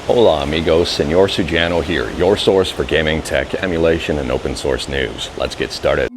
Hola amigos, Senor Sujano here, your source for gaming, tech, emulation, and open source news. Let's get started.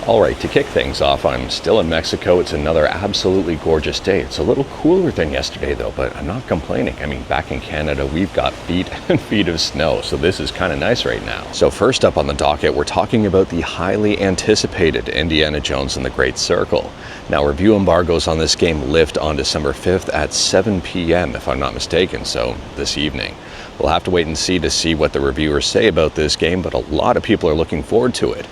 Alright, to kick things off, I'm still in Mexico. It's another absolutely gorgeous day. It's a little cooler than yesterday though, but I'm not complaining. I mean, back in Canada, we've got feet and feet of snow, so this is kind of nice right now. So first up on the docket, we're talking about the highly anticipated Indiana Jones and the Great Circle. Now, review embargoes on this game lift on December 5th at 7 p.m. if I'm not mistaken, so this evening. We'll have to wait and see what the reviewers say about this game, but a lot of people are looking forward to it.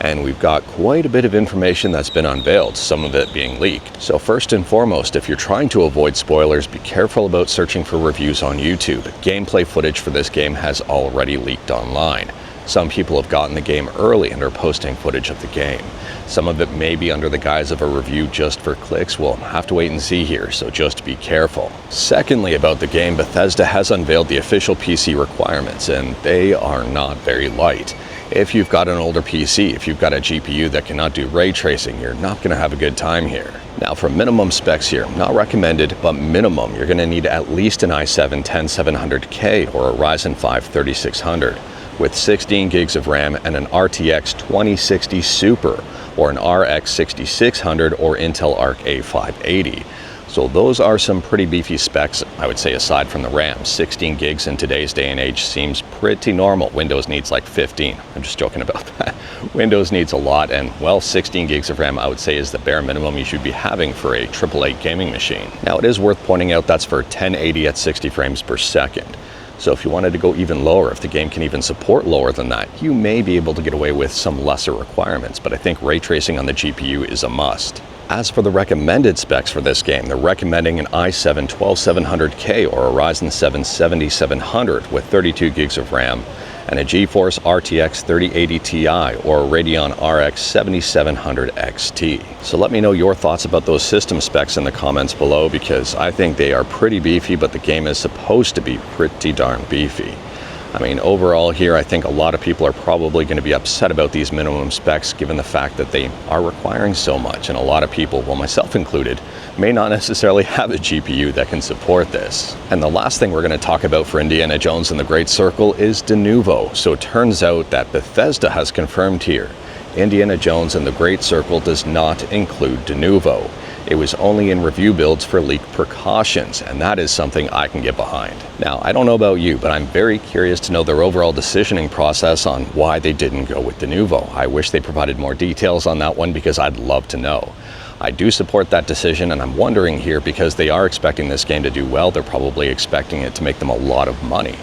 And we've got quite a bit of information that's been unveiled, some of it being leaked. So first and foremost, if you're trying to avoid spoilers, be careful about searching for reviews on YouTube. Gameplay footage for this game has already leaked online. Some people have gotten the game early and are posting footage of the game. Some of it may be under the guise of a review just for clicks. We'll have to wait and see here, so just be careful. Secondly, about the game, Bethesda has unveiled the official PC requirements, and they are not very light. If you've got an older PC, if you've got a GPU that cannot do ray tracing, you're not going to have a good time here. Now for minimum specs here, not recommended, but minimum, you're going to need at least an i7 10700K or a Ryzen 5 3600 with 16 gigs of RAM and an RTX 2060 Super or an RX 6600 or Intel Arc A580. So those are some pretty beefy specs, I would say, aside from the RAM. 16 gigs in today's day and age seems pretty normal. Windows needs like 15. I'm just joking about that. Windows needs a lot, and well, 16 gigs of RAM I would say is the bare minimum you should be having for a AAA gaming machine. Now it is worth pointing out that's for 1080 at 60 frames per second. So if you wanted to go even lower, if the game can even support lower than that, you may be able to get away with some lesser requirements, but I think ray tracing on the GPU is a must. As for the recommended specs for this game, they're recommending an i7 12700K or a Ryzen 7 7700 with 32 gigs of RAM and a GeForce RTX 3080 Ti or a Radeon RX 7700 XT. So let me know your thoughts about those system specs in the comments below, because I think they are pretty beefy, but the game is supposed to be pretty darn beefy. I mean, overall here, I think a lot of people are probably going to be upset about these minimum specs given the fact that they are requiring so much, and a lot of people, well myself included, may not necessarily have a GPU that can support this. And the last thing we're going to talk about for Indiana Jones and the Great Circle is Denuvo. So it turns out that Bethesda has confirmed here, Indiana Jones and the Great Circle does not include Denuvo. It was only in review builds for leak precautions, and that is something I can get behind. Now, I don't know about you, but I'm very curious to know their overall decisioning process on why they didn't go with Denuvo. I wish they provided more details on that one because I'd love to know. I do support that decision, and I'm wondering here, because they are expecting this game to do well, they're probably expecting it to make them a lot of money.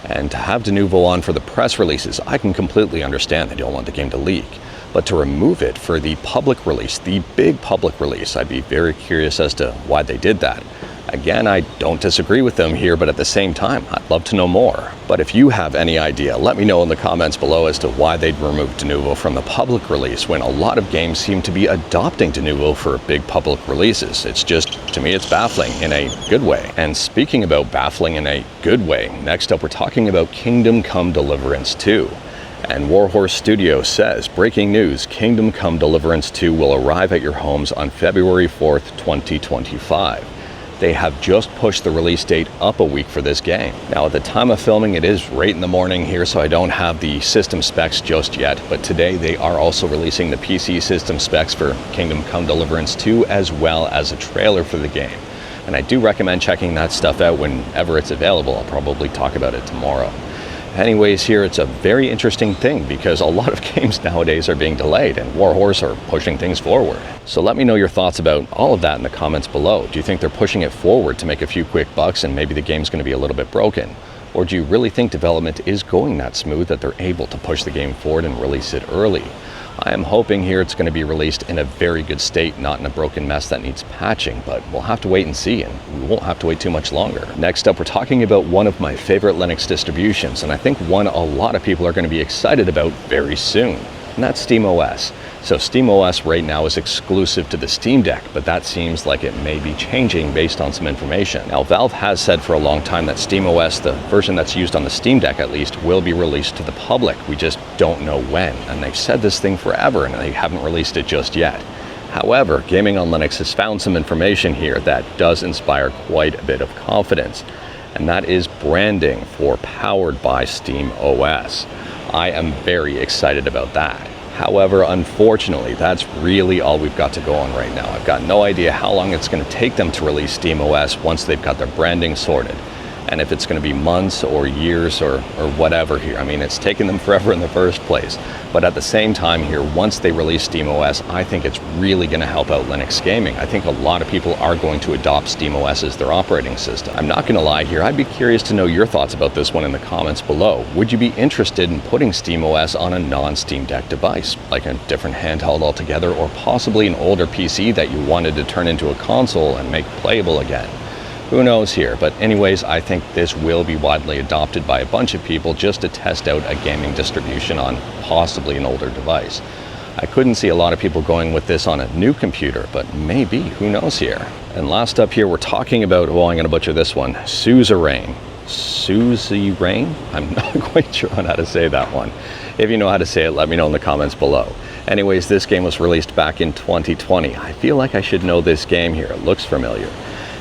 And to have Denuvo on for the press releases, I can completely understand they don't want the game to leak. But to remove it for the public release, the big public release, I'd be very curious as to why they did that. Again, I don't disagree with them here, but at the same time, I'd love to know more. But if you have any idea, let me know in the comments below as to why they'd removed Denuvo from the public release when a lot of games seem to be adopting Denuvo for big public releases. It's just, to me, it's baffling in a good way. And speaking about baffling in a good way, next up we're talking about Kingdom Come Deliverance 2. And Warhorse Studios says, breaking news, Kingdom Come Deliverance 2 will arrive at your homes on February 4th, 2025. They have just pushed the release date up a week for this game. Now at the time of filming, it is right in the morning here, so I don't have the system specs just yet, but today they are also releasing the PC system specs for Kingdom Come Deliverance 2 as well as a trailer for the game. And I do recommend checking that stuff out whenever it's available. I'll probably talk about it tomorrow. Anyways, here it's a very interesting thing because a lot of games nowadays are being delayed and Warhorse are pushing things forward. So let me know your thoughts about all of that in the comments below. Do you think they're pushing it forward to make a few quick bucks and maybe the game's going to be a little bit broken? Or do you really think development is going that smooth that they're able to push the game forward and release it early? I am hoping here it's going to be released in a very good state, not in a broken mess that needs patching, but we'll have to wait and see, and we won't have to wait too much longer. Next up, we're talking about one of my favorite Linux distributions, and I think one a lot of people are going to be excited about very soon, and that's SteamOS. So SteamOS right now is exclusive to the Steam Deck, but that seems like it may be changing based on some information. Now, Valve has said for a long time that SteamOS, the version that's used on the Steam Deck at least, will be released to the public. We just don't know when. And they've said this thing forever, and they haven't released it just yet. However, Gaming on Linux has found some information here that does inspire quite a bit of confidence, and that is branding for powered by SteamOS. I am very excited about that. However, unfortunately, that's really all we've got to go on right now. I've got no idea how long it's going to take them to release SteamOS once they've got their branding sorted. And if it's going to be months or years or whatever here. I mean, it's taken them forever in the first place. But at the same time here, once they release SteamOS, I think it's really going to help out Linux gaming. I think a lot of people are going to adopt SteamOS as their operating system. I'm not going to lie here, I'd be curious to know your thoughts about this one in the comments below. Would you be interested in putting SteamOS on a non-Steam Deck device, like a different handheld altogether, or possibly an older PC that you wanted to turn into a console and make playable again? Who knows here, but anyways, I think this will be widely adopted by a bunch of people just to test out a gaming distribution on possibly an older device. I couldn't see a lot of people going with this on a new computer, but maybe, who knows here. And last up here, we're talking about, well, I'm gonna butcher this one, Suzerain. Suzerain? I'm not quite sure on how to say that one. If you know how to say it, let me know in the comments below. Anyways, this game was released back in 2020. I feel like I should know this game here, it looks familiar.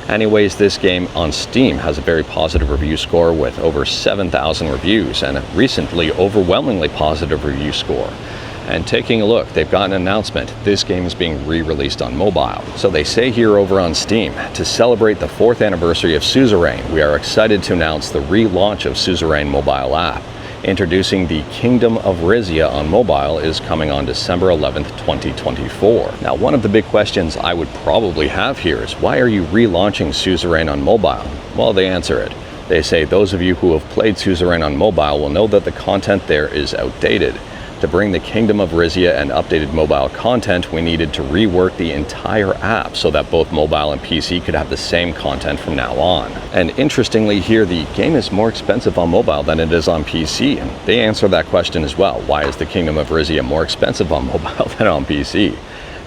Anyways, this game on Steam has a very positive review score with over 7,000 reviews and a recently overwhelmingly positive review score. And taking a look, they've got an announcement. This game is being re-released on mobile. So they say here over on Steam, to celebrate the 4th anniversary of Suzerain, we are excited to announce the relaunch of Suzerain mobile app. Introducing the Kingdom of Rizia on mobile is coming on December 11th, 2024. Now, one of the big questions I would probably have here is, why are you relaunching Suzerain on mobile? Well, they answer it. They say those of you who have played Suzerain on mobile will know that the content there is outdated. To bring the Kingdom of Rizia and updated mobile content, we needed to rework the entire app so that both mobile and PC could have the same content from now on. And interestingly here, the game is more expensive on mobile than it is on PC. And they answer that question as well. Why is the Kingdom of Rizia more expensive on mobile than on PC?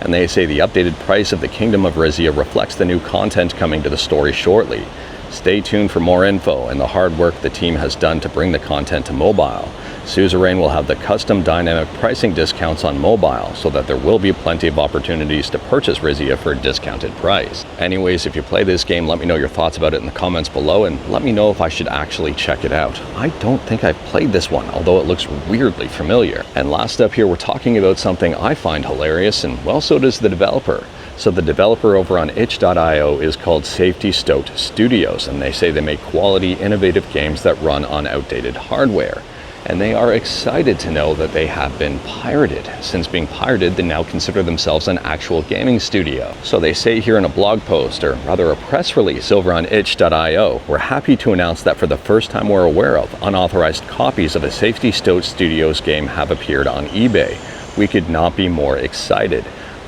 And they say the updated price of the Kingdom of Rizia reflects the new content coming to the story shortly. Stay tuned for more info and the hard work the team has done to bring the content to mobile. Suzerain will have the custom dynamic pricing discounts on mobile so that there will be plenty of opportunities to purchase Rizia for a discounted price. Anyways, if you play this game, let me know your thoughts about it in the comments below and let me know if I should actually check it out. I don't think I've played this one, although it looks weirdly familiar. And last up here, we're talking about something I find hilarious, and well, so does the developer. So the developer over on itch.io is called Safety Stoked Studios, and they say they make quality, innovative games that run on outdated hardware. And they are excited to know that they have been pirated. Since being pirated, they now consider themselves an actual gaming studio. So they say here in a blog post, or rather a press release over on itch.io, we're happy to announce that for the first time we're aware of, unauthorized copies of a Safety Stoked Studios game have appeared on eBay. We could not be more excited.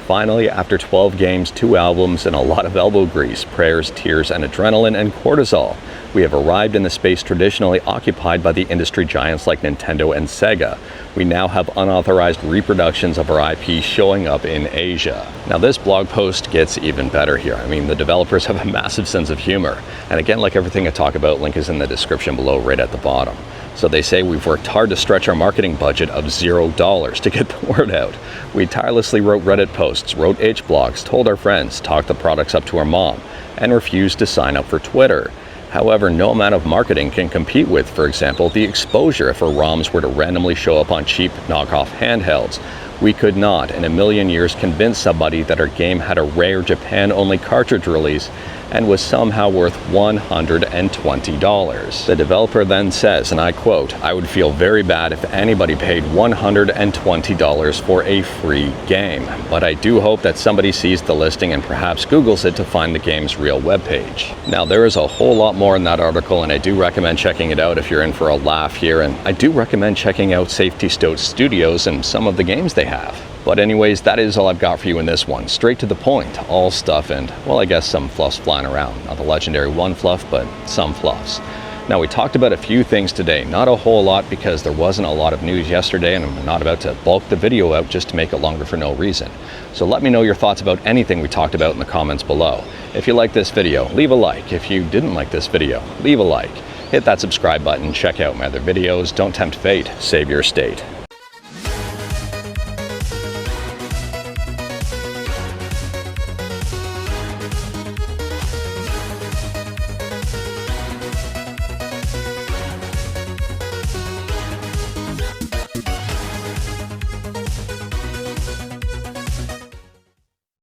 Finally, after 12 games, 2 albums, and a lot of elbow grease, prayers, tears, and adrenaline and cortisol, we have arrived in the space traditionally occupied by the industry giants like Nintendo and Sega. We now have unauthorized reproductions of our IP showing up in Asia. Now this blog post gets even better here. I mean, the developers have a massive sense of humor. And again, like everything I talk about, link is in the description below right at the bottom. So they say we've worked hard to stretch our marketing budget of $0 to get the word out. We tirelessly wrote Reddit posts, wrote H blogs, told our friends, talked the products up to our mom, and refused to sign up for Twitter. However, no amount of marketing can compete with, for example, the exposure if our ROMs were to randomly show up on cheap knockoff handhelds. We could not, in a million years, convince somebody that our game had a rare Japan-only cartridge release and was somehow worth $120. The developer then says, and I quote, "I would feel very bad if anybody paid $120 for a free game, but I do hope that somebody sees the listing and perhaps Googles it to find the game's real webpage." Now, there is a whole lot more in that article, and I do recommend checking it out if you're in for a laugh here, and I do recommend checking out Safety Stoked Studios and some of the games they have. But anyways, that is all I've got for you in this one. Straight to the point, all stuff and, well, I guess some fluffs flying around. Not the legendary one fluff, but some fluffs. Now, we talked about a few things today, not a whole lot because there wasn't a lot of news yesterday and I'm not about to bulk the video out just to make it longer for no reason. So let me know your thoughts about anything we talked about in the comments below. If you liked this video, leave a like. If you didn't like this video, leave a like. Hit that subscribe button, check out my other videos. Don't tempt fate, save your state.